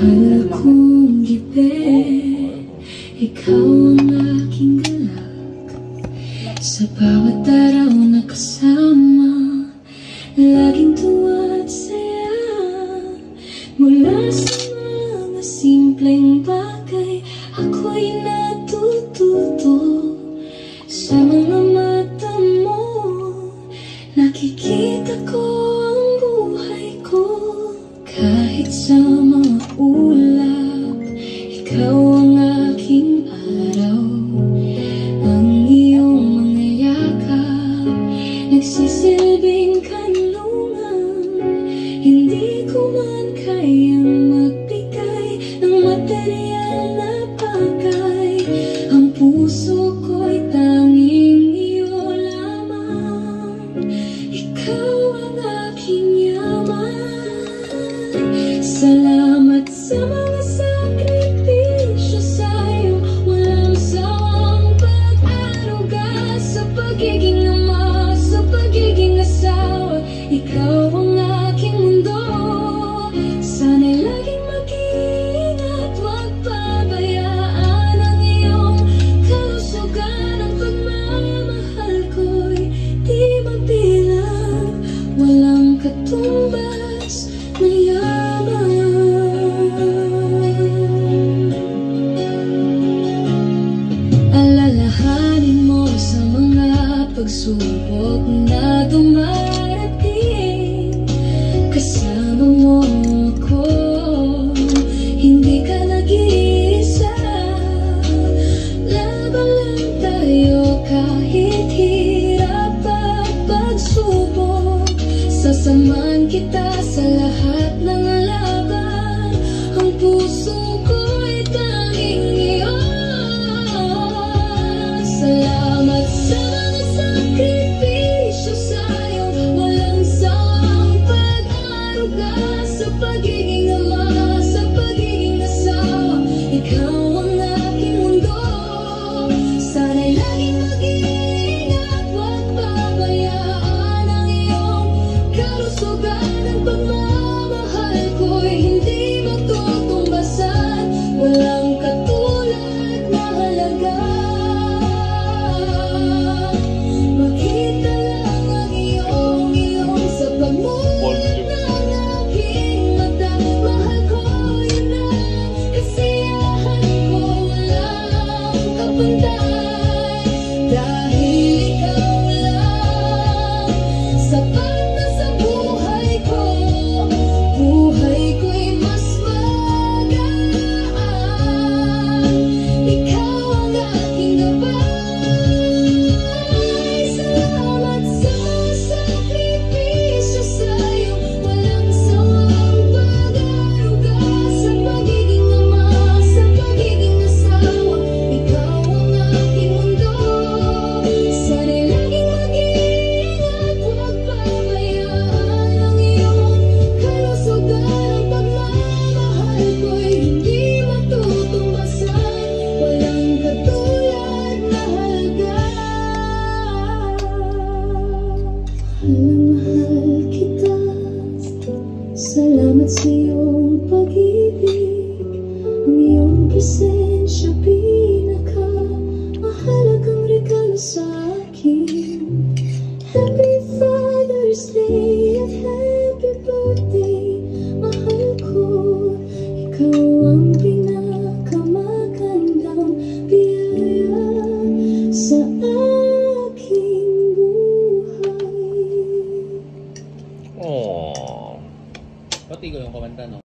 Mahal kong gipit, ikaw ang aking galak. Sa bawat araw na kasama, laging tuwa at saya. Mula sa mga simpleng bagay, ako'y natututo. Sa mga mata mo, nakikita ko ang buhay ko. Kahit sa mga ulap, ikaw ang aking araw. Ang iyong mga yakap, nagsisilbing kanlungan. Hindi ko man kayang magbigay ng material na bagay. Ang puso ko'y tanging iyo lamang. Ikaw ang aking yaman. Salamat sa mga sakripisyo sa'yo. Walang sawang pag-aruga sa pagiging ama, sa pagiging asawa. Ikaw ang aking mundo. Sana'y laging mag-iingat, huwag pabayaan ang iyong kalusugan. Ang pagmamahal ko'y di mabilang, walang katumbas na yaman. Alalahanin mo sa mga pagsubok na dumarating. Kasama mo ako, hindi ka nag-iisa. Laban lang tayo kahit hirap at pagsubok. Sasamahan kita sa lahat ng laban. Ang puso ko'y tanging iyo. Salamat sa mga sakripisyo sa'yo. Walang sawang pag-aruga sa pagiging ama, sa pagiging asawa. Ikaw ang aking mundo. Sana'y laging mag-iingat, huwag pabayaan ang iyong kalusugan. Ang pagmamahal ko'y hindi magtutumbasan, walang katulad na halaga. Makita lang ang iyong sa pagmulat ng aking mata. Mahal ko, yun ang kasiyahan ko, walang kapantay. Dahil ikaw lang, sapat na sa buhay ko. Buhay ko'y mas magaan. Ikaw ang aking gabay. Salamat sa sakripisyo sa'yo. Walang sawang pag-aruga sa pagiging ama, sa pagiging asawa. Ikaw ang aking mundo. Sana'y laging mag-iingat, huwag pabayaan ang iyong kalusugan. Ang pagmamahal ko'y hindi matutumbasan, walang katulad na halaga. Mahal kita. Salamat sa iyong pag-ibig. Ang iyong presensya pinakamahalagang regalo sa akin. Happy Father's Day at happy birthday, mahal ko. Ikaw ang pinakamagandang biyaya sa aking buhay. Oh. Pati ko yung kumanta, no?